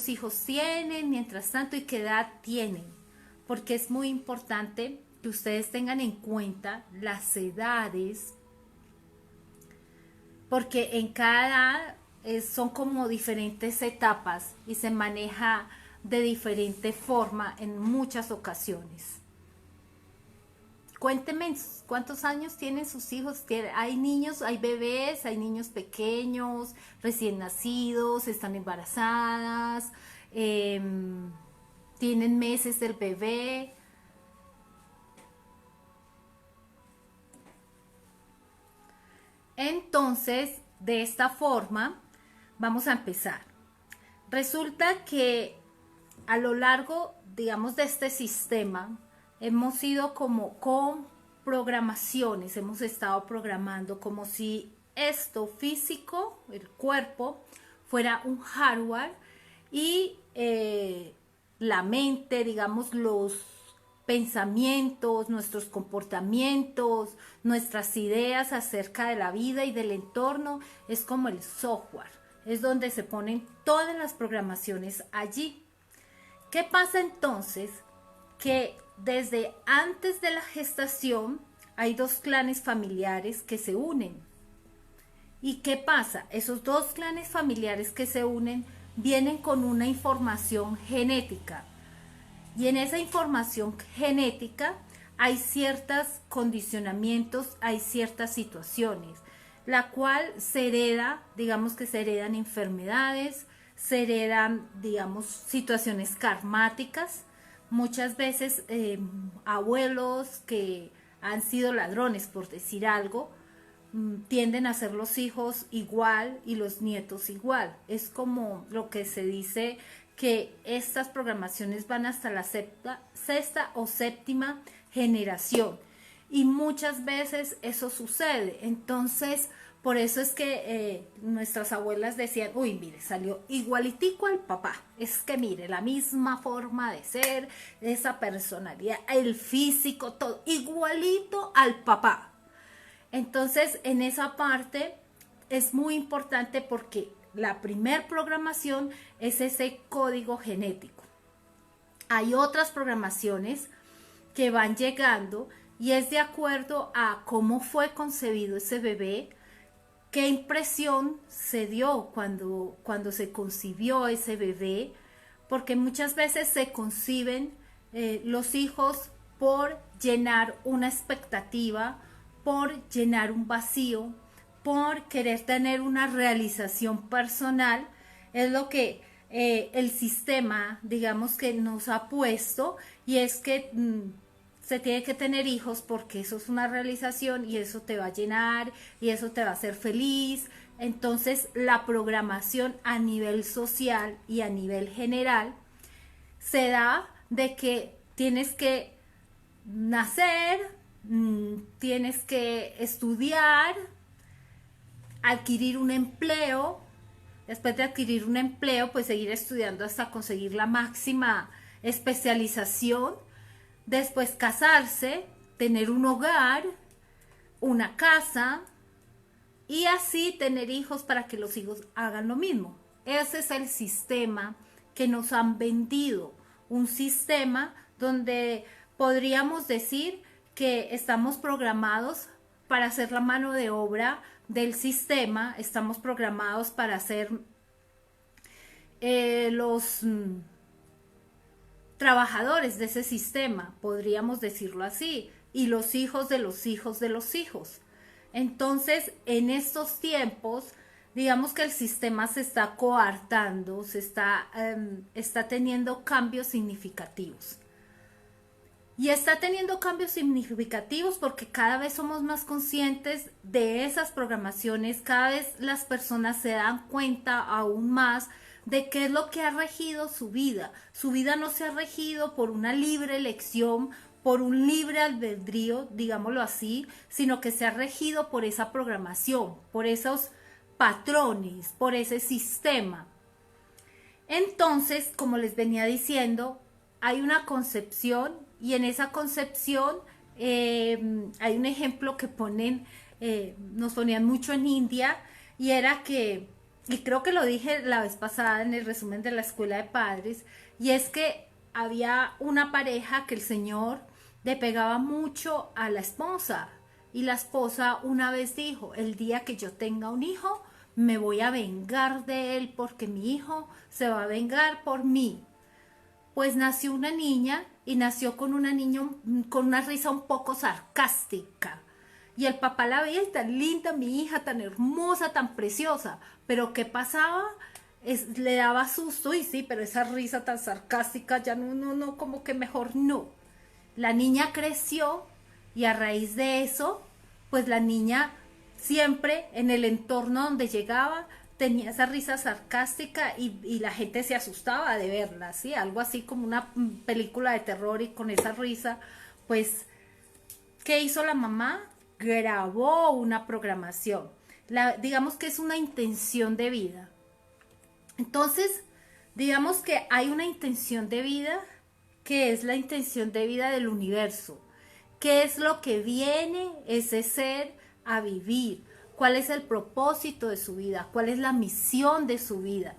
cuántos hijos tienen, mientras tanto, y qué edad tienen, porque es muy importante que ustedes tengan en cuenta las edades, porque en cada edad son como diferentes etapas y se maneja de diferente forma en muchas ocasiones. Cuéntenme cuántos años tienen sus hijos. Hay niños, hay bebés, hay niños pequeños, recién nacidos, están embarazadas, tienen meses del bebé. Entonces, de esta forma, vamos a empezar. Resulta que a lo largo, digamos, de este sistema, hemos ido como con programaciones, hemos estado programando como si esto físico, el cuerpo, fuera un hardware y la mente, digamos, los pensamientos, nuestros comportamientos, nuestras ideas acerca de la vida y del entorno, es como el software, es donde se ponen todas las programaciones allí. ¿Qué pasa entonces? Que desde antes de la gestación hay dos clanes familiares que se unen. ¿Y qué pasa? Esos dos clanes familiares que se unen vienen con una información genética. Y en esa información genética hay ciertos condicionamientos, hay ciertas situaciones, la cual se hereda, digamos que se heredan enfermedades, se heredan, digamos, situaciones karmáticas. Muchas veces abuelos que han sido ladrones, por decir algo, tienden a ser los hijos igual y los nietos igual. Es como lo que se dice, que estas programaciones van hasta la sexta o séptima generación. Y muchas veces eso sucede. Entonces, por eso es que nuestras abuelas decían, uy, mire, salió igualitico al papá. Es que mire, la misma forma de ser, esa personalidad, el físico, todo, igualito al papá. Entonces, en esa parte es muy importante porque la primer programación es ese código genético. Hay otras programaciones que van llegando y es de acuerdo a cómo fue concebido ese bebé, qué impresión se dio cuando se concibió ese bebé, porque muchas veces se conciben los hijos por llenar una expectativa, por llenar un vacío, por querer tener una realización personal. Es lo que el sistema, digamos, que nos ha puesto, y es que se tiene que tener hijos porque eso es una realización y eso te va a llenar y eso te va a hacer feliz. Entonces la programación a nivel social y a nivel general se da de que tienes que nacer, tienes que estudiar, adquirir un empleo, después de adquirir un empleo, pues seguir estudiando hasta conseguir la máxima especialización, después casarse, tener un hogar, una casa y así tener hijos para que los hijos hagan lo mismo. Ese es el sistema que nos han vendido, un sistema donde podríamos decir que estamos programados para hacer la mano de obra del sistema, estamos programados para ser los trabajadores de ese sistema, podríamos decirlo así, y los hijos de los hijos de los hijos. Entonces, en estos tiempos, digamos que el sistema se está coartando, está teniendo cambios significativos. Y está teniendo cambios significativos porque cada vez somos más conscientes de esas programaciones, cada vez las personas se dan cuenta aún más de qué es lo que ha regido su vida. Su vida no se ha regido por una libre elección, por un libre albedrío, digámoslo así, sino que se ha regido por esa programación, por esos patrones, por ese sistema. Entonces, como les venía diciendo, hay una concepción y en esa concepción hay un ejemplo que nos ponían mucho en India, y era que y creo que lo dije la vez pasada en el resumen de la escuela de padres, y es que había una pareja que el señor le pegaba mucho a la esposa, y la esposa una vez dijo, el día que yo tenga un hijo, me voy a vengar de él porque mi hijo se va a vengar por mí. Pues nació una niña y nació con una niña con una risa un poco sarcástica. Y el papá la veía y tan linda, mi hija, tan hermosa, tan preciosa. Pero ¿qué pasaba? Le daba susto y sí, pero esa risa tan sarcástica ya no, como que mejor no. La niña creció y a raíz de eso, pues la niña siempre en el entorno donde llegaba tenía esa risa sarcástica y la gente se asustaba de verla, ¿sí? Algo así como una película de terror y con esa risa, pues, ¿qué hizo la mamá? Grabó una programación. Digamos que es una intención de vida. Entonces, digamos que hay una intención de vida que es la intención de vida del universo. ¿Qué es lo que viene ese ser a vivir? ¿Cuál es el propósito de su vida? ¿Cuál es la misión de su vida?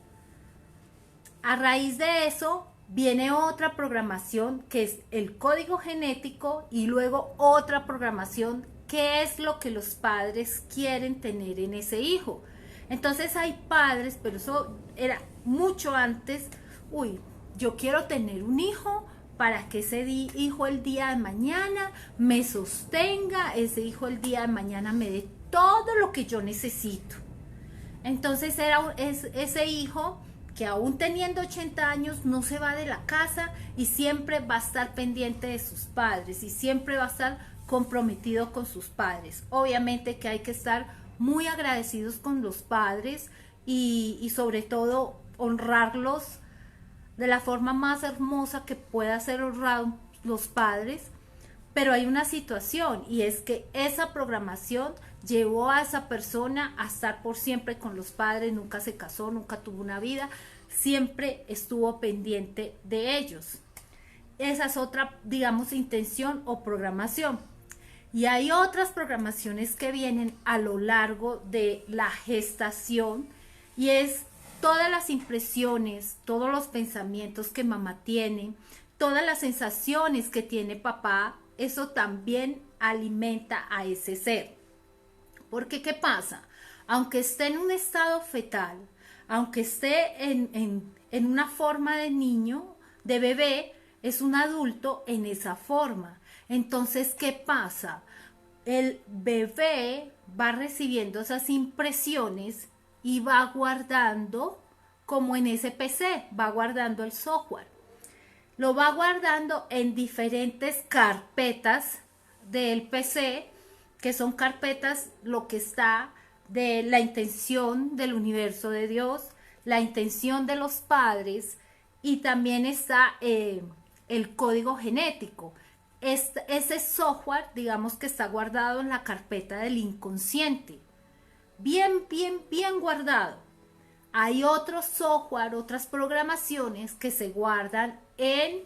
A raíz de eso viene otra programación que es el código genético y luego otra programación que es lo que los padres quieren tener en ese hijo. Entonces hay padres, pero eso era mucho antes, uy, yo quiero tener un hijo para que ese hijo el día de mañana me sostenga, ese hijo el día de mañana me dé todo lo que yo necesito. Entonces ese hijo que aún teniendo 80 años no se va de la casa y siempre va a estar pendiente de sus padres y siempre va a estar comprometido con sus padres. Obviamente que hay que estar muy agradecidos con los padres y sobre todo honrarlos de la forma más hermosa que pueda ser honrado los padres, pero hay una situación y es que esa programación llevó a esa persona a estar por siempre con los padres, nunca se casó, nunca tuvo una vida, siempre estuvo pendiente de ellos. Esa es otra, digamos, intención o programación. Y hay otras programaciones que vienen a lo largo de la gestación y es todas las impresiones, todos los pensamientos que mamá tiene, todas las sensaciones que tiene papá, eso también alimenta a ese ser. Porque ¿qué pasa? Aunque esté en un estado fetal, aunque esté en una forma de niño, de bebé, es un adulto en esa forma. Entonces, ¿qué pasa? El bebé va recibiendo esas impresiones y va guardando, como en ese PC, va guardando el software. Lo va guardando en diferentes carpetas del PC, que son carpetas lo que está de la intención del universo de Dios, la intención de los padres y también está el código genético. Ese software, digamos que está guardado en la carpeta del inconsciente. Bien guardado. Hay otro software, otras programaciones que se guardan en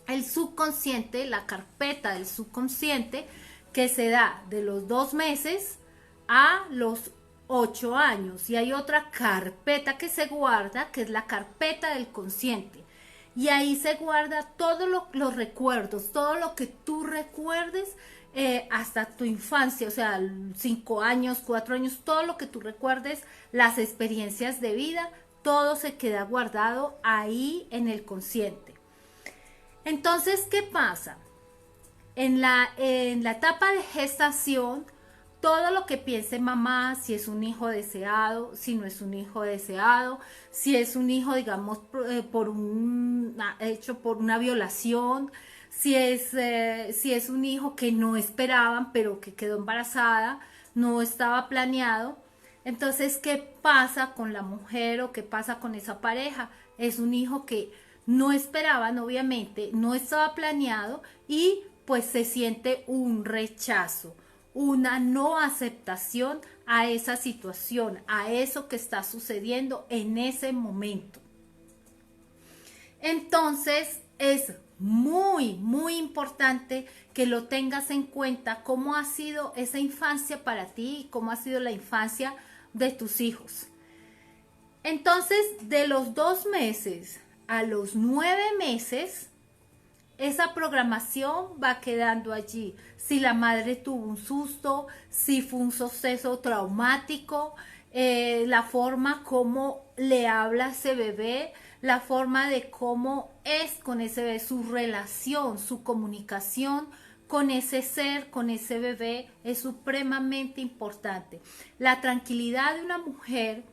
el subconsciente, la carpeta del subconsciente, que se da de los 2 meses a los 8 años. Y hay otra carpeta que se guarda, que es la carpeta del consciente. Y ahí se guarda todos los recuerdos, todo lo que tú recuerdes hasta tu infancia, o sea, 5 años, 4 años, todo lo que tú recuerdes, las experiencias de vida, todo se queda guardado ahí en el consciente. Entonces, ¿qué pasa? En la etapa de gestación, todo lo que piense mamá, si es un hijo deseado, si no es un hijo deseado, si es un hijo, digamos, hecho por una violación, si es un hijo que no esperaban, pero que quedó embarazada, no estaba planeado. Entonces, ¿qué pasa con la mujer o qué pasa con esa pareja? Es un hijo que no esperaban, obviamente, no estaba planeado y pues se siente un rechazo, una no aceptación a esa situación, a eso que está sucediendo en ese momento. Entonces es muy importante que lo tengas en cuenta, cómo ha sido esa infancia para ti y cómo ha sido la infancia de tus hijos. Entonces, de los 2 meses a los 9 meses, esa programación va quedando allí. Si la madre tuvo un susto, si fue un suceso traumático, la forma como le habla a ese bebé, la forma de cómo es con ese bebé, su relación, su comunicación con ese ser, con ese bebé, es supremamente importante. La tranquilidad de una mujer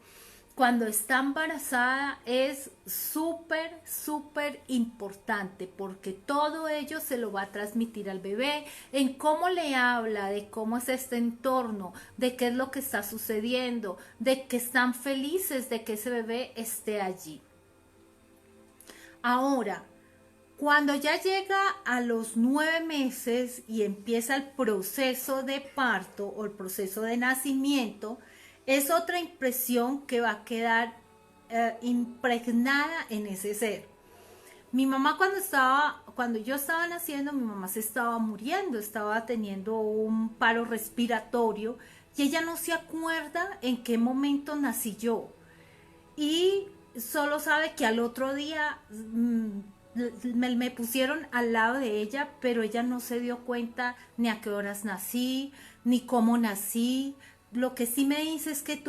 cuando está embarazada es súper, súper importante porque todo ello se lo va a transmitir al bebé en cómo le habla, de cómo es este entorno, de qué es lo que está sucediendo, de que están felices de que ese bebé esté allí. Ahora, cuando ya llega a los 9 meses y empieza el proceso de parto o el proceso de nacimiento, es otra impresión que va a quedar impregnada en ese ser. Mi mamá cuando yo estaba naciendo, mi mamá se estaba muriendo, estaba teniendo un paro respiratorio y ella no se acuerda en qué momento nací yo. Y solo sabe que al otro día me pusieron al lado de ella, pero ella no se dio cuenta ni a qué horas nací, ni cómo nací. Lo que sí me dice es que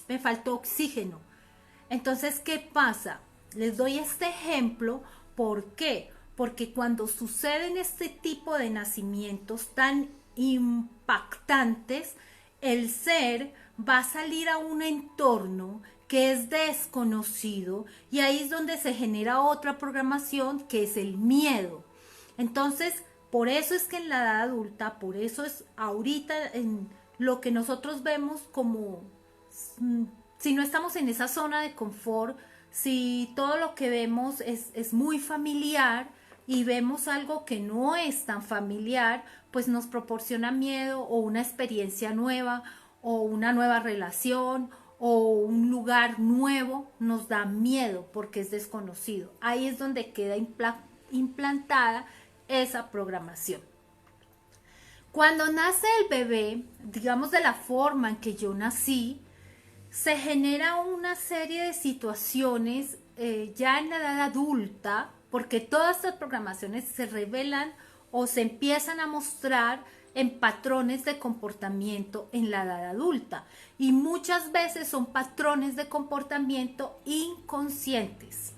me faltó oxígeno. Entonces, ¿qué pasa? Les doy este ejemplo. ¿Por qué? Porque cuando suceden este tipo de nacimientos tan impactantes, el ser va a salir a un entorno que es desconocido y ahí es donde se genera otra programación que es el miedo. Entonces, por eso es que en la edad adulta, por eso es ahorita en lo que nosotros vemos como, si no estamos en esa zona de confort, si todo lo que vemos es muy familiar y vemos algo que no es tan familiar, pues nos proporciona miedo o una experiencia nueva o una nueva relación o un lugar nuevo, nos da miedo porque es desconocido. Ahí es donde queda implantada esa programación. Cuando nace el bebé, digamos de la forma en que yo nací, se genera una serie de situaciones ya en la edad adulta, porque todas estas programaciones se revelan o se empiezan a mostrar en patrones de comportamiento en la edad adulta y muchas veces son patrones de comportamiento inconscientes.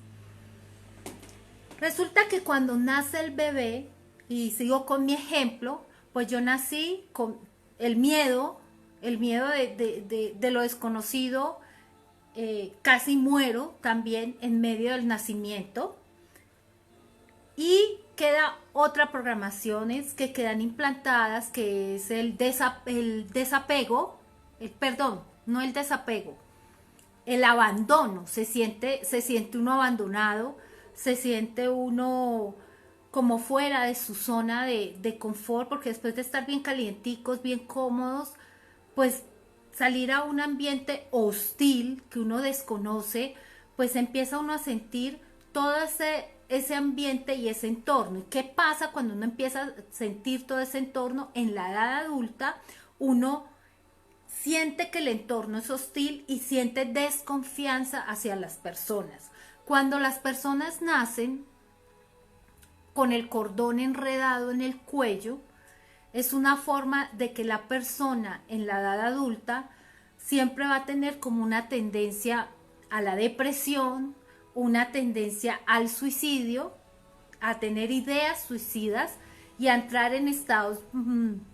Resulta que cuando nace el bebé, y sigo con mi ejemplo, pues yo nací con el miedo de lo desconocido, casi muero también en medio del nacimiento y queda otra programaciones que quedan implantadas, que es el desapego, perdón, no el desapego, el abandono. Se siente uno abandonado, se siente uno como fuera de su zona de confort, porque después de estar bien calienticos, bien cómodos, pues salir a un ambiente hostil que uno desconoce, pues empieza uno a sentir todo ese ambiente y ese entorno. ¿Y qué pasa cuando uno empieza a sentir todo ese entorno? En la edad adulta, uno siente que el entorno es hostil y siente desconfianza hacia las personas. Cuando las personas nacen con el cordón enredado en el cuello, es una forma de que la persona en la edad adulta siempre va a tener como una tendencia a la depresión, una tendencia al suicidio, a tener ideas suicidas y a entrar en estados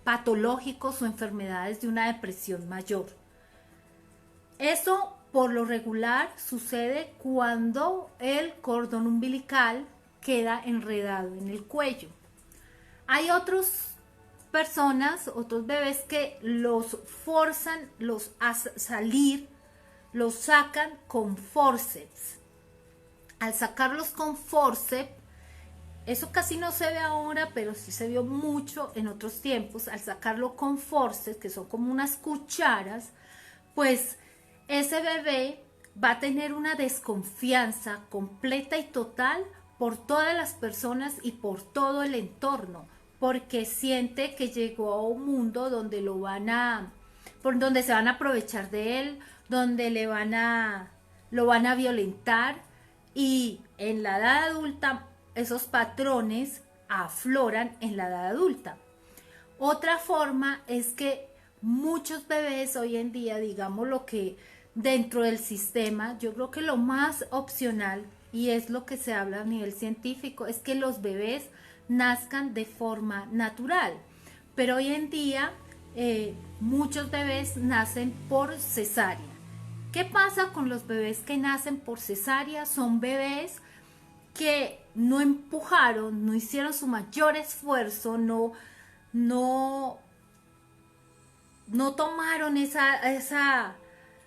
patológicos o enfermedades de una depresión mayor. Eso por lo regular sucede cuando el cordón umbilical queda enredado en el cuello. Hay otras personas, otros bebés que los forzan, los a salir, los sacan con forceps. Al sacarlos con forceps, eso casi no se ve ahora, pero sí se vio mucho en otros tiempos. Al sacarlo con forceps, que son como unas cucharas, pues ese bebé va a tener una desconfianza completa y total por todas las personas y por todo el entorno, porque siente que llegó a un mundo donde por donde se van a aprovechar de él, donde lo van a violentar, y en la edad adulta esos patrones afloran en la edad adulta. Otra forma es que muchos bebés hoy en día, digamos lo que dentro del sistema, yo creo que lo más opcional, y es lo que se habla a nivel científico, es que los bebés nazcan de forma natural. Pero hoy en día muchos bebés nacen por cesárea. ¿Qué pasa con los bebés que nacen por cesárea? Son bebés que no empujaron, no hicieron su mayor esfuerzo, no tomaron esa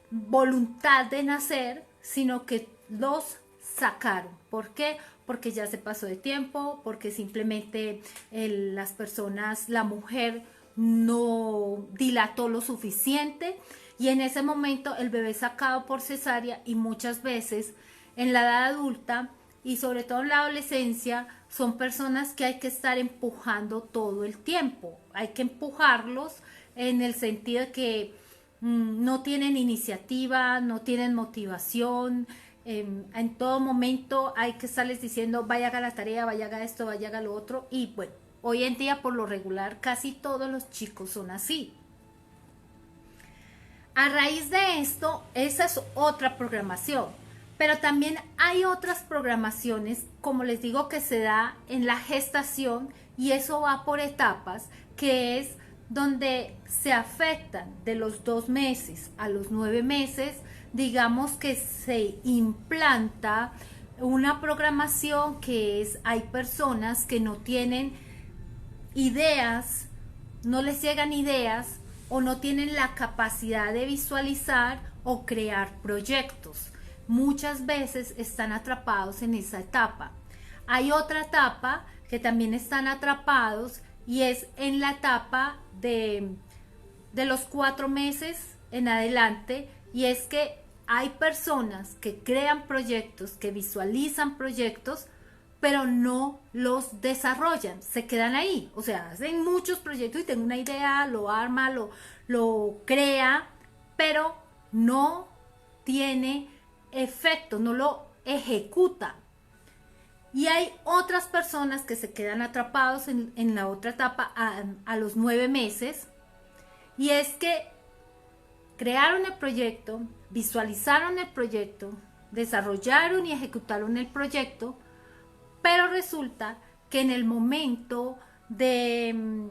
voluntad de nacer, sino que los sacaron. ¿Por qué? Porque ya se pasó de tiempo, porque simplemente las personas, la mujer no dilató lo suficiente, y en ese momento el bebé es sacado por cesárea, y muchas veces en la edad adulta y sobre todo en la adolescencia son personas que hay que estar empujando todo el tiempo. Hay que empujarlos en el sentido de que no tienen iniciativa, no tienen motivación. En todo momento hay que estarles diciendo vaya haga la tarea, vaya haga esto, vaya haga lo otro. Y bueno, hoy en día por lo regular casi todos los chicos son así. A raíz de esto, esa es otra programación. Pero también hay otras programaciones, como les digo, que se da en la gestación, y eso va por etapas, que es donde se afectan de los 2 meses a los 9 meses, digamos que se implanta una programación que es, hay personas que no tienen ideas, no les llegan ideas, o no tienen la capacidad de visualizar o crear proyectos. Muchas veces están atrapados en esa etapa. Hay otra etapa que también están atrapados, y es en la etapa de los 4 meses en adelante, y es que hay personas que crean proyectos, que visualizan proyectos, pero no los desarrollan, se quedan ahí. O sea, hacen muchos proyectos y tengo una idea, lo arma, lo crea, pero no tiene efecto, no lo ejecuta. Y hay otras personas que se quedan atrapados en la otra etapa a los 9 meses, y es que crearon el proyecto, visualizaron el proyecto, desarrollaron y ejecutaron el proyecto, pero resulta que en el momento de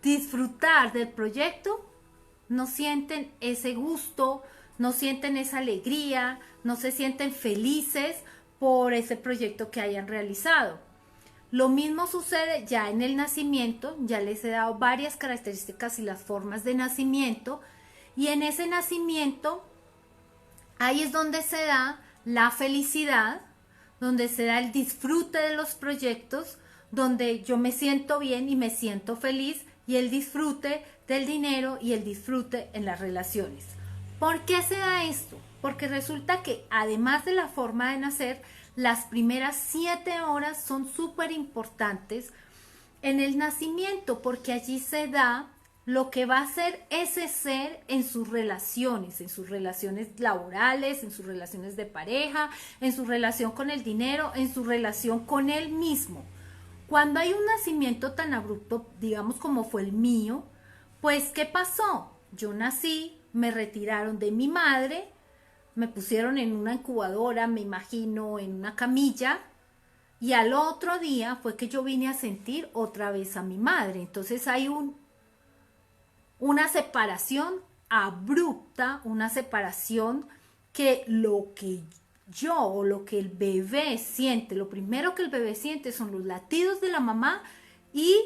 disfrutar del proyecto no sienten ese gusto, no sienten esa alegría, no se sienten felices por ese proyecto que hayan realizado. Lo mismo sucede ya en el nacimiento. Ya les he dado varias características y las formas de nacimiento, y en ese nacimiento ahí es donde se da la felicidad, donde se da el disfrute de los proyectos, donde yo me siento bien y me siento feliz, y el disfrute del dinero y el disfrute en las relaciones. ¿Por qué se da esto? Porque resulta que además de la forma de nacer, las primeras 7 horas son súper importantes en el nacimiento, porque allí se da lo que va a ser ese ser en sus relaciones laborales, en sus relaciones de pareja, en su relación con el dinero, en su relación con él mismo. Cuando hay un nacimiento tan abrupto, digamos como fue el mío, pues ¿qué pasó? Yo nací, me retiraron de mi madre, me pusieron en una incubadora, me imagino, en una camilla, y al otro día fue que yo vine a sentir otra vez a mi madre. Entonces hay una separación abrupta, una separación que lo que yo o lo que el bebé siente, lo primero que el bebé siente son los latidos de la mamá y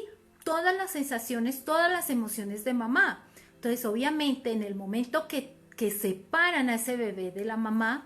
todas las sensaciones, todas las emociones de mamá. Entonces, obviamente, en el momento que separan a ese bebé de la mamá,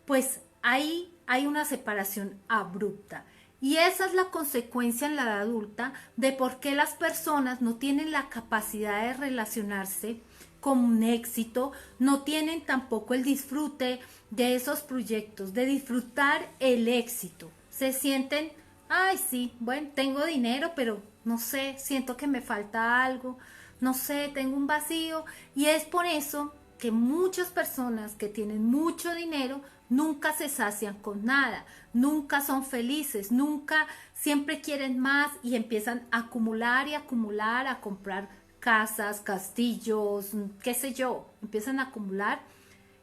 pues ahí hay una separación abrupta. Y esa es la consecuencia en la edad adulta de por qué las personas no tienen la capacidad de relacionarse con un éxito, no tienen tampoco el disfrute de esos proyectos, de disfrutar el éxito. Se sienten, ay sí, bueno, tengo dinero, pero no sé, siento que me falta algo, no sé, tengo un vacío. Y es por eso que muchas personas que tienen mucho dinero nunca se sacian con nada, nunca son felices, nunca, siempre quieren más y empiezan a acumular y acumular, a comprar casas, castillos, qué sé yo, empiezan a acumular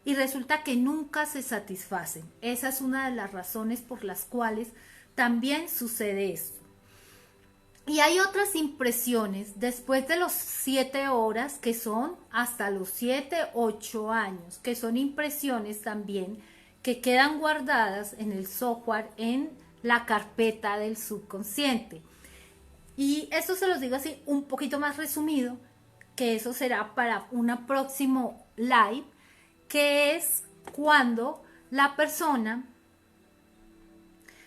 y resulta que nunca se satisfacen. Esa es una de las razones por las cuales también sucede esto. Y hay otras impresiones después de los 7 horas, que son hasta los 7, 8 años, que son impresiones también que quedan guardadas en el software, en la carpeta del subconsciente. Y esto se los digo así un poquito más resumido, que eso será para un próximo live, que es cuando la persona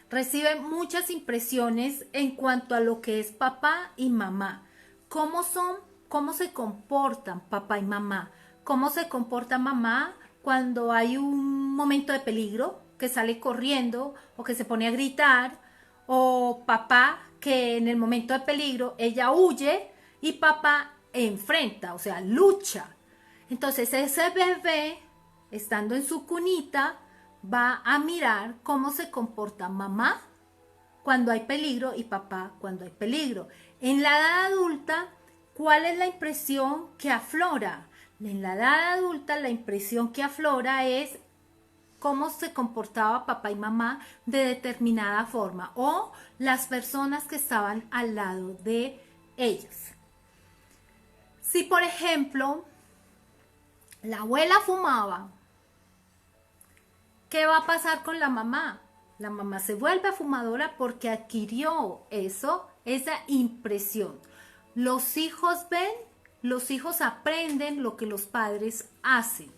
recibe muchas impresiones en cuanto a lo que es papá y mamá. ¿Cómo son? ¿Cómo se comportan papá y mamá? ¿Cómo se comporta mamá cuando hay un momento de peligro, que sale corriendo o que se pone a gritar? O papá que en el momento de peligro ella huye y papá enfrenta, o sea, lucha. Entonces ese bebé, estando en su cunita, va a mirar cómo se comporta mamá cuando hay peligro y papá cuando hay peligro. En la edad adulta, ¿cuál es la impresión que aflora? En la edad adulta, la impresión que aflora es cómo se comportaba papá y mamá de determinada forma, o las personas que estaban al lado de ellos. Si, por ejemplo, la abuela fumaba, ¿qué va a pasar con la mamá? La mamá se vuelve fumadora porque adquirió eso, esa impresión. Los hijos ven, los hijos aprenden lo que los padres hacen.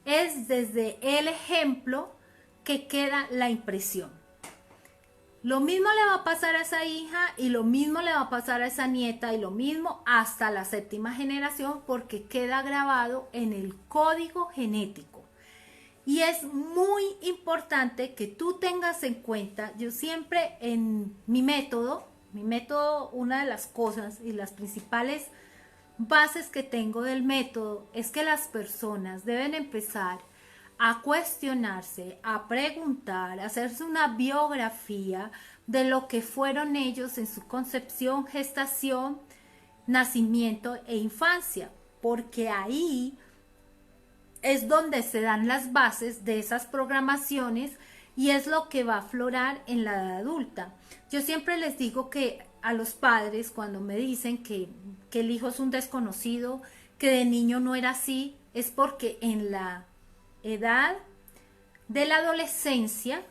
Es desde el ejemplo que queda la impresión. Lo mismo le va a pasar a esa hija y lo mismo le va a pasar a esa nieta y lo mismo hasta la 7ª generación, porque queda grabado en el código genético. Y es muy importante que tú tengas en cuenta, yo siempre en mi método, una de las cosas y las principales bases que tengo del método es que las personas deben empezar a cuestionarse, a preguntar, a hacerse una biografía de lo que fueron ellos en su concepción, gestación, nacimiento e infancia, porque ahí es donde se dan las bases de esas programaciones y es lo que va a aflorar en la edad adulta. Yo siempre les digo que a los padres, cuando me dicen que el hijo es un desconocido, que de niño no era así, es porque en la edad de la adolescencia,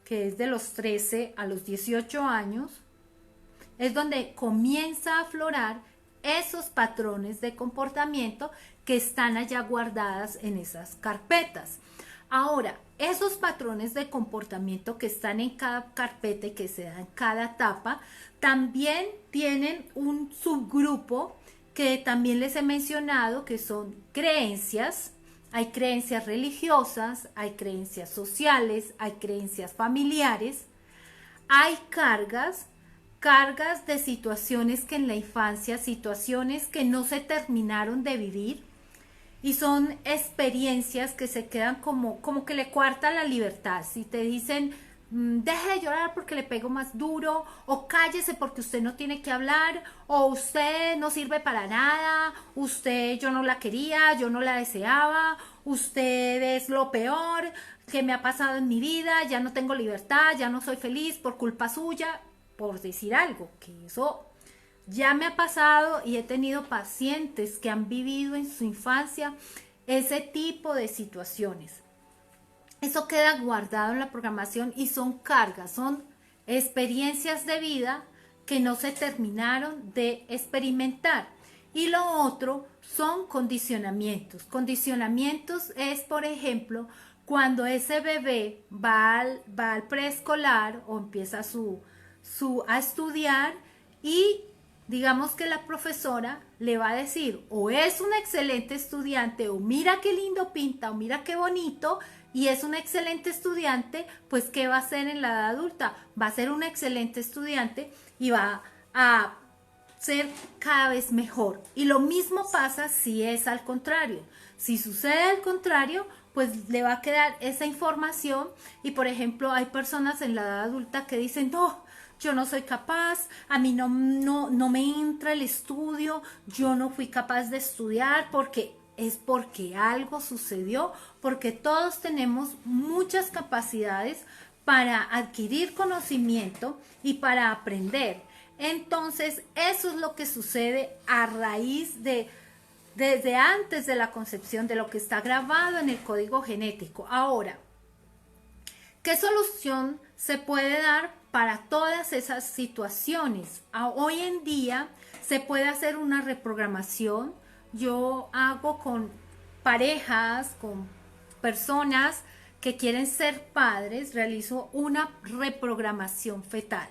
que es de los 13 a los 18 años, es donde comienza a aflorar esos patrones de comportamiento que están allá guardadas en esas carpetas. Ahora, esos patrones de comportamiento que están en cada carpeta y que se dan en cada etapa, también tienen un subgrupo que también les he mencionado, que son creencias. Hay creencias religiosas, hay creencias sociales, hay creencias familiares, hay cargas de situaciones que en la infancia, situaciones que no se terminaron de vivir, y son experiencias que se quedan como que le coartan la libertad. Si te dicen, deje de llorar porque le pego más duro, o cállese porque usted no tiene que hablar, o usted no sirve para nada, usted, yo no la quería, yo no la deseaba, usted es lo peor que me ha pasado en mi vida, ya no tengo libertad, ya no soy feliz por culpa suya, por decir algo, que eso ya me ha pasado y he tenido pacientes que han vivido en su infancia ese tipo de situaciones. Eso queda guardado en la programación y son cargas, son experiencias de vida que no se terminaron de experimentar. Y lo otro son condicionamientos. Condicionamientos es, por ejemplo, cuando ese bebé va al preescolar o empieza a estudiar, y digamos que la profesora le va a decir, o es un excelente estudiante, o mira qué lindo pinta, o mira qué bonito, y es un excelente estudiante, pues ¿qué va a hacer en la edad adulta? Va a ser un excelente estudiante y va a ser cada vez mejor. Y lo mismo pasa si es al contrario. Si sucede al contrario, pues le va a quedar esa información y, por ejemplo, hay personas en la edad adulta que dicen, no, yo no soy capaz, a mí no me entra el estudio, yo no fui capaz de estudiar porque algo sucedió, porque todos tenemos muchas capacidades para adquirir conocimiento y para aprender. Entonces, eso es lo que sucede a raíz desde antes de la concepción, de lo que está grabado en el código genético. Ahora, ¿qué solución se puede dar para todas esas situaciones? Hoy en día se puede hacer una reprogramación. Yo hago con parejas, con personas que quieren ser padres, realizo una reprogramación fetal.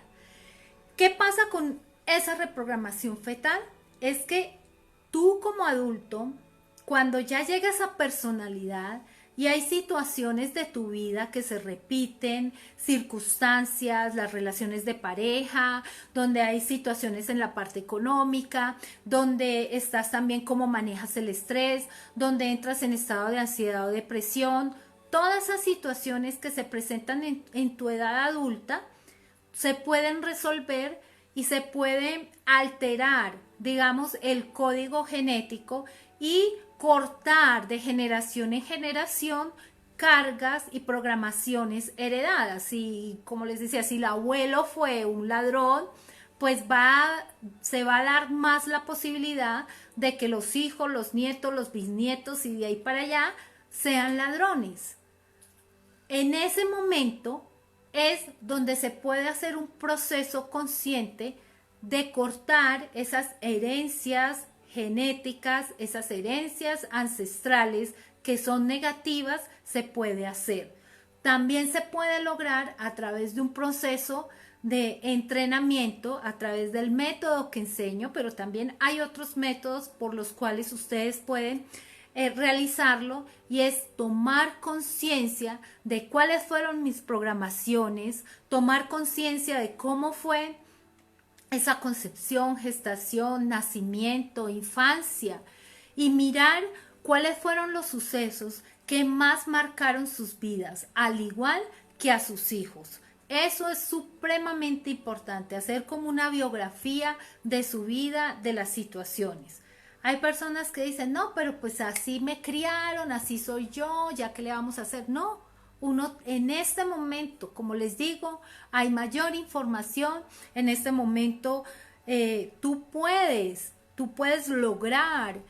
¿Qué pasa con esa reprogramación fetal? Es que tú como adulto, cuando ya llega esa personalidad y hay situaciones de tu vida que se repiten, circunstancias, las relaciones de pareja, donde hay situaciones en la parte económica, donde estás también cómo manejas el estrés, donde entras en estado de ansiedad o depresión, todas esas situaciones que se presentan en tu edad adulta, se pueden resolver y se puede alterar, digamos, el código genético y cortar de generación en generación cargas y programaciones heredadas. Y como les decía, si el abuelo fue un ladrón, pues se va a dar más la posibilidad de que los hijos, los nietos, los bisnietos y de ahí para allá sean ladrones. En ese momento es donde se puede hacer un proceso consciente de cortar esas herencias genéticas, esas herencias ancestrales que son negativas, se puede hacer. También se puede lograr a través de un proceso de entrenamiento, a través del método que enseño, pero también hay otros métodos por los cuales ustedes pueden realizarlo, y es tomar conciencia de cuáles fueron mis programaciones, tomar conciencia de cómo fue esa concepción, gestación, nacimiento, infancia, y mirar cuáles fueron los sucesos que más marcaron sus vidas, al igual que a sus hijos. Eso es supremamente importante, hacer como una biografía de su vida, de las situaciones. Hay personas que dicen, no, pero pues así me criaron, así soy yo, ya que le vamos a hacer. No, uno en este momento, como les digo, hay mayor información. En este momento tú puedes lograr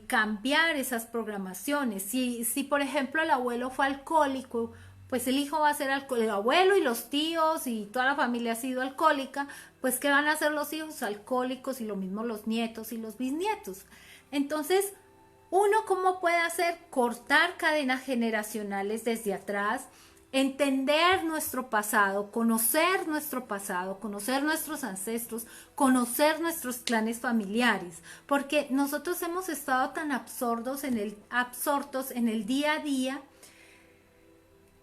cambiar esas programaciones. Si por ejemplo el abuelo fue alcohólico, pues el hijo va a ser alcohólico, el abuelo y los tíos y toda la familia ha sido alcohólica, pues ¿qué van a hacer los hijos? Alcohólicos, y lo mismo los nietos y los bisnietos. Entonces, uno cómo puede hacer, cortar cadenas generacionales desde atrás, entender nuestro pasado, conocer nuestros ancestros, conocer nuestros clanes familiares, porque nosotros hemos estado tan absortos en el día a día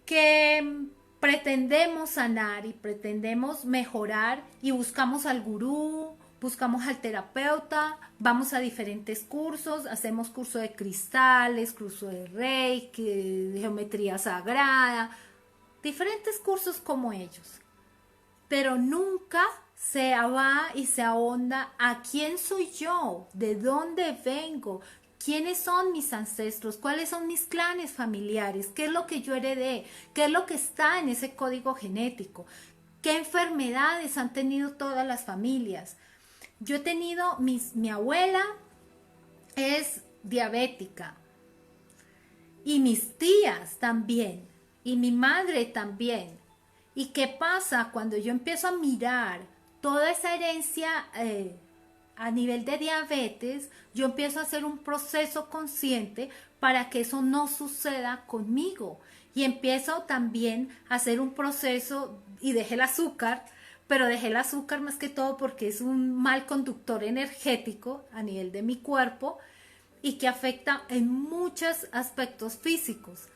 que pretendemos sanar y pretendemos mejorar y buscamos al gurú, buscamos al terapeuta, vamos a diferentes cursos, hacemos curso de cristales, curso de Reiki, de geometría sagrada, diferentes cursos como ellos. Pero nunca se va y se ahonda a quién soy yo, de dónde vengo, quiénes son mis ancestros, cuáles son mis clanes familiares, qué es lo que yo heredé, qué es lo que está en ese código genético, qué enfermedades han tenido todas las familias. Yo he tenido, mi abuela es diabética y mis tías también y mi madre también. ¿Y qué pasa cuando yo empiezo a mirar toda esa herencia a nivel de diabetes? Yo empiezo a hacer un proceso consciente para que eso no suceda conmigo, y empiezo también a hacer un proceso, y dejé el azúcar, pero dejé el azúcar más que todo porque es un mal conductor energético a nivel de mi cuerpo y que afecta en muchos aspectos físicos.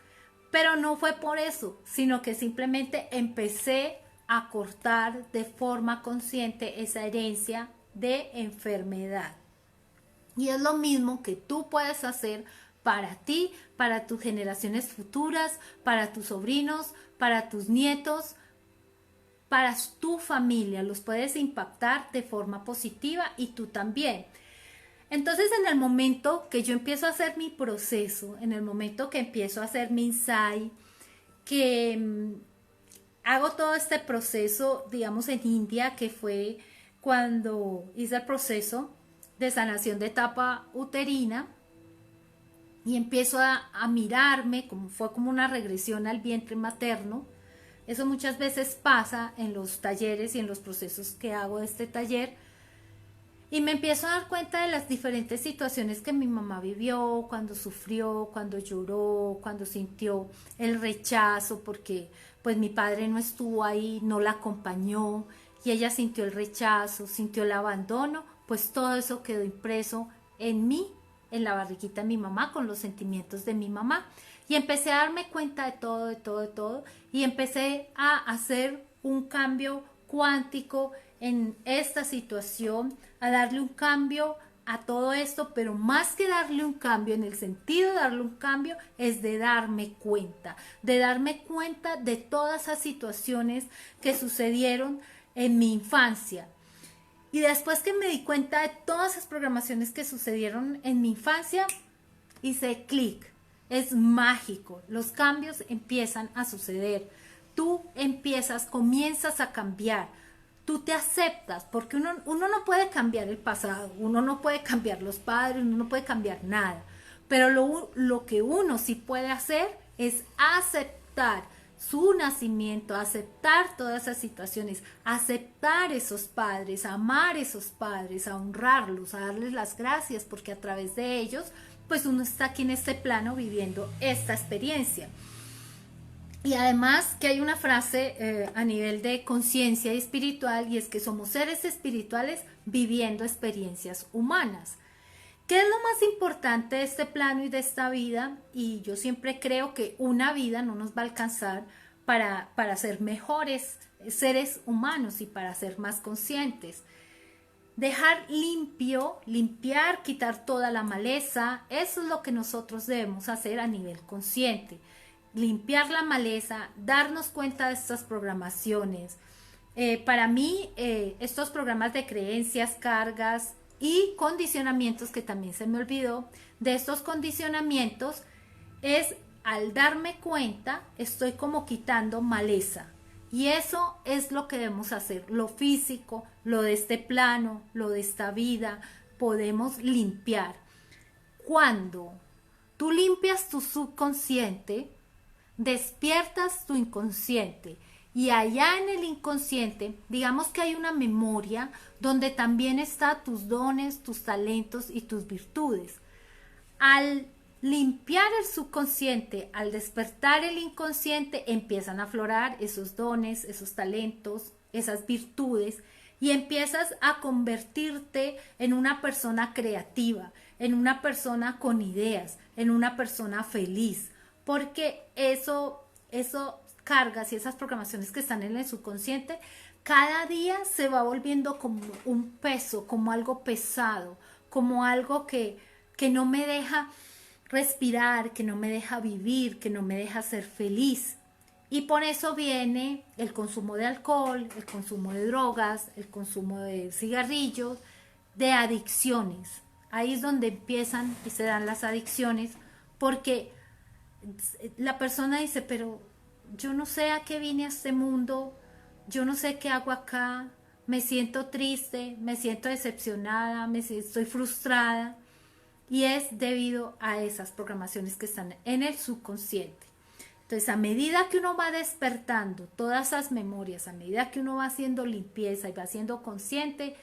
Pero no fue por eso, sino que simplemente empecé a cortar de forma consciente esa herencia de enfermedad. Y es lo mismo que tú puedes hacer para ti, para tus generaciones futuras, para tus sobrinos, para tus nietos, para tu familia. Los puedes impactar de forma positiva y tú también. Entonces, en el momento que yo empiezo a hacer mi proceso, en el momento que empiezo a hacer mi insight, que hago todo este proceso, digamos, en India, que fue cuando hice el proceso de sanación de etapa uterina, y empiezo a mirarme, como fue como una regresión al vientre materno. Eso muchas veces pasa en los talleres y en los procesos que hago de este taller. Y me empiezo a dar cuenta de las diferentes situaciones que mi mamá vivió, cuando sufrió, cuando lloró, cuando sintió el rechazo, porque pues mi padre no estuvo ahí, no la acompañó, y ella sintió el rechazo, sintió el abandono, pues todo eso quedó impreso en mí, en la barriguita de mi mamá, con los sentimientos de mi mamá. Y empecé a darme cuenta de todo, de todo, de todo, y empecé a hacer un cambio cuántico en esta situación, a darle un cambio a todo esto, pero más que darle un cambio, en el sentido de darle un cambio, es de darme cuenta de todas esas situaciones que sucedieron en mi infancia. Y después que me di cuenta de todas esas programaciones que sucedieron en mi infancia, hice clic. Es mágico. Los cambios empiezan a suceder. Tú comienzas a cambiar. Tú te aceptas, porque uno no puede cambiar el pasado, uno no puede cambiar los padres, uno no puede cambiar nada. Pero lo que uno sí puede hacer es aceptar su nacimiento, aceptar todas esas situaciones, aceptar esos padres, amar esos padres, a honrarlos, a darles las gracias, porque a través de ellos, pues uno está aquí en este plano viviendo esta experiencia. Y además que hay una frase a nivel de conciencia espiritual, y es que somos seres espirituales viviendo experiencias humanas. ¿Qué es lo más importante de este plano y de esta vida? Y yo siempre creo que una vida no nos va a alcanzar para ser mejores seres humanos y para ser más conscientes. Dejar limpiar, quitar toda la maleza, eso es lo que nosotros debemos hacer a nivel consciente. Limpiar la maleza, darnos cuenta de estas programaciones. Para mí, estos programas de creencias, cargas y condicionamientos, que también se me olvidó, de estos condicionamientos, es al darme cuenta, estoy como quitando maleza. Y eso es lo que debemos hacer, lo físico, lo de este plano, lo de esta vida, podemos limpiar. Cuando tú limpias tu subconsciente, despiertas tu inconsciente, y allá en el inconsciente, digamos que hay una memoria donde también están tus dones, tus talentos y tus virtudes. Al limpiar el subconsciente, al despertar el inconsciente, empiezan a aflorar esos dones, esos talentos, esas virtudes, y empiezas a convertirte en una persona creativa, en una persona con ideas, en una persona feliz, porque eso cargas y esas programaciones que están en el subconsciente, cada día se va volviendo como un peso, como algo pesado, como algo que no me deja respirar, que no me deja vivir, que no me deja ser feliz. Y por eso viene el consumo de alcohol, el consumo de drogas, el consumo de cigarrillos, de adicciones. Ahí es donde empiezan y se dan las adicciones, porque la persona dice, pero yo no sé a qué vine a este mundo, yo no sé qué hago acá, me siento triste, me siento decepcionada, estoy frustrada. Y es debido a esas programaciones que están en el subconsciente. Entonces, a medida que uno va despertando todas esas memorias, a medida que uno va haciendo limpieza y va siendo consciente,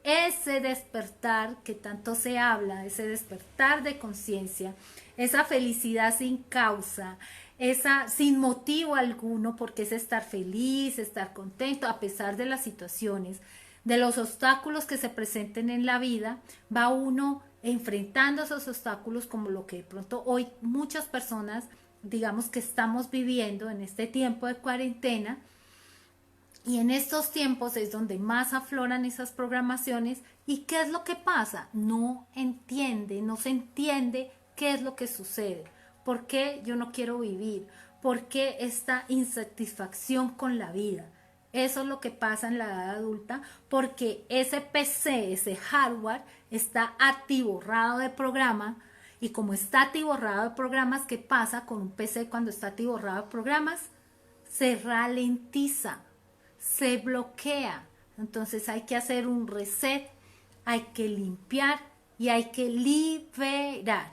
ese despertar que tanto se habla, ese despertar de conciencia, esa felicidad sin causa, esa sin motivo alguno, porque es estar feliz, estar contento a pesar de las situaciones, de los obstáculos que se presenten en la vida, va uno enfrentando esos obstáculos, como lo que de pronto hoy muchas personas, digamos, que estamos viviendo en este tiempo de cuarentena, Y en estos tiempos es donde más afloran esas programaciones. ¿Y qué es lo que pasa? No se entiende qué es lo que sucede. ¿Por qué yo no quiero vivir? ¿Por qué esta insatisfacción con la vida? Eso es lo que pasa en la edad adulta, porque ese PC, ese hardware, está atiborrado de programas. Y como está atiborrado de programas, ¿qué pasa con un PC cuando está atiborrado de programas? Se ralentiza, se bloquea. Entonces hay que hacer un reset, hay que limpiar y hay que liberar.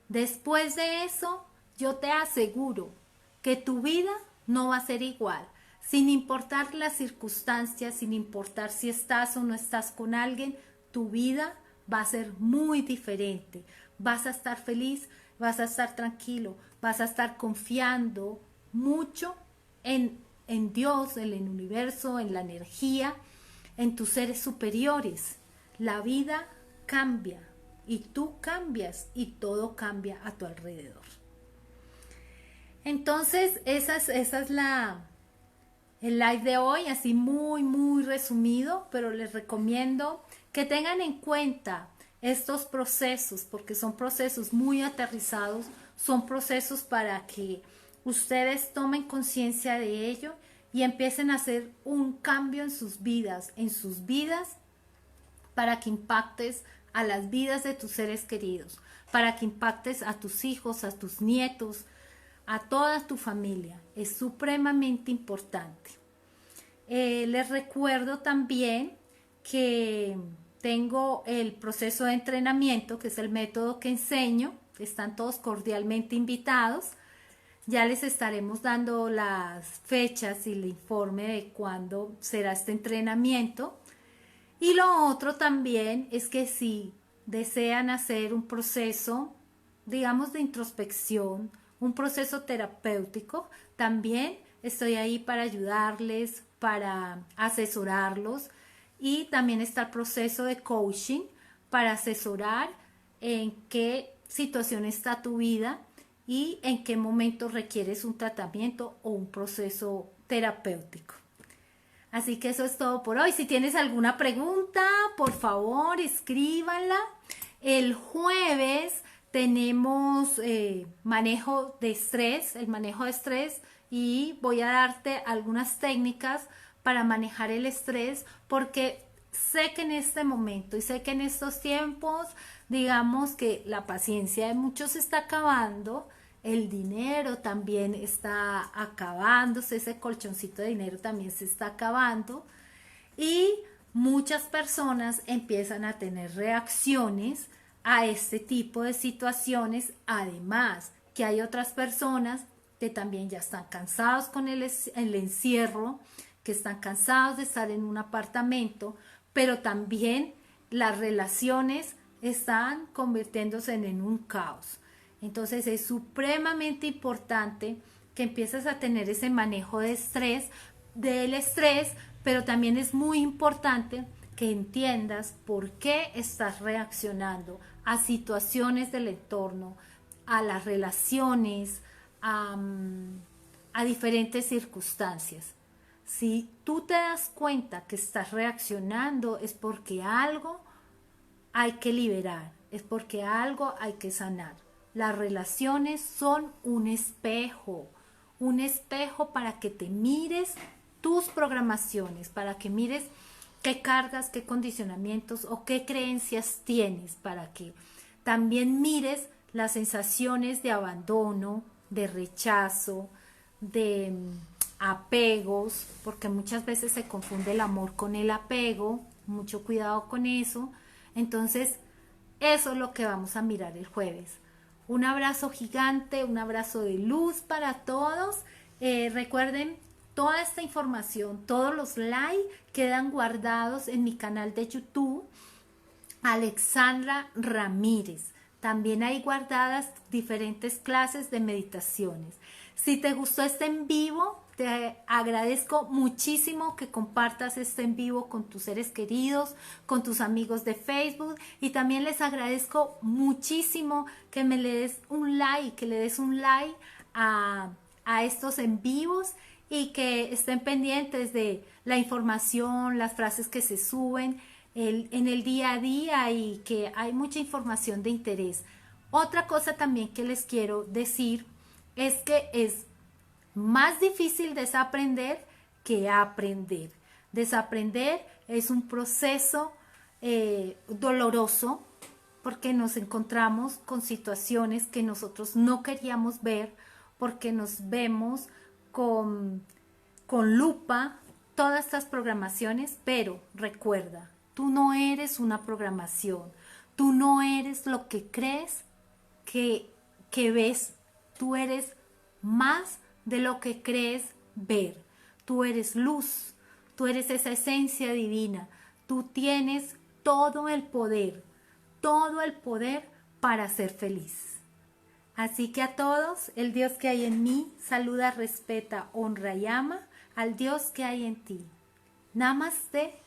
Después de eso, yo te aseguro que tu vida no va a ser igual, sin importar las circunstancias, sin importar si estás o no estás con alguien, tu vida va a ser muy diferente. Vas a estar feliz, vas a estar tranquilo, vas a estar confiando mucho en Dios, en el universo, en la energía, en tus seres superiores. La vida cambia y tú cambias y todo cambia a tu alrededor. Entonces, esa es el live de hoy, así muy resumido, pero les recomiendo que tengan en cuenta estos procesos, porque son procesos muy aterrizados, son procesos para que ustedes tomen conciencia de ello y empiecen a hacer un cambio en sus vidas, para que impactes a las vidas de tus seres queridos, para que impactes a tus hijos, a tus nietos, a toda tu familia. Es supremamente importante. Les recuerdo también que tengo el proceso de entrenamiento, que es el método que enseño. Están todos cordialmente invitados. Ya les estaremos dando las fechas y el informe de cuándo será este entrenamiento. Y lo otro también es que si desean hacer un proceso, digamos, de introspección, un proceso terapéutico, también estoy ahí para ayudarles, para asesorarlos, y también está el proceso de coaching para asesorar en qué situación está tu vida y en qué momento requieres un tratamiento o un proceso terapéutico. Así que eso es todo por hoy. Si tienes alguna pregunta, por favor, escríbanla. El jueves tenemos manejo de estrés, el manejo de estrés, y voy a darte algunas técnicas para manejar el estrés, porque sé que en este momento y sé que en estos tiempos, digamos que la paciencia de muchos se está acabando, el dinero también está acabándose, ese colchoncito de dinero también se está acabando, y muchas personas empiezan a tener reacciones a este tipo de situaciones. Además que hay otras personas que también ya están cansados con el encierro, que están cansados de estar en un apartamento, pero también las relaciones están convirtiéndose en un caos. Entonces es supremamente importante que empieces a tener ese manejo de del estrés, pero también es muy importante que entiendas por qué estás reaccionando a situaciones del entorno, a las relaciones, a diferentes circunstancias. Si tú te das cuenta que estás reaccionando, es porque algo hay que liberar, es porque algo hay que sanar. Las relaciones son un espejo para que te mires tus programaciones, para que mires qué cargas, qué condicionamientos o qué creencias tienes, para que también mires las sensaciones de abandono, de rechazo, de apegos, porque muchas veces se confunde el amor con el apego. Mucho cuidado con eso. Entonces, eso es lo que vamos a mirar el jueves. Un abrazo gigante, un abrazo de luz para todos. Recuerden, toda esta información, todos los likes quedan guardados en mi canal de YouTube, Alexandra Ramírez. También hay guardadas diferentes clases de meditaciones. Si te gustó este en vivo, te agradezco muchísimo que compartas este en vivo con tus seres queridos, con tus amigos de Facebook, y también les agradezco muchísimo que me le des un like, a estos en vivos, y que estén pendientes de la información, las frases que se suben en el día a día y que hay mucha información de interés. Otra cosa también que les quiero decir es que es más difícil desaprender que aprender. Desaprender es un proceso doloroso porque nos encontramos con situaciones que nosotros no queríamos ver, porque nos vemos con lupa todas estas programaciones, pero recuerda, tú no eres una programación, tú no eres lo que crees que ves, tú eres más de lo que crees ver, tú eres luz, tú eres esa esencia divina, tú tienes todo el poder para ser feliz. Así que a todos, el Dios que hay en mí, saluda, respeta, honra y ama al Dios que hay en ti. Namaste.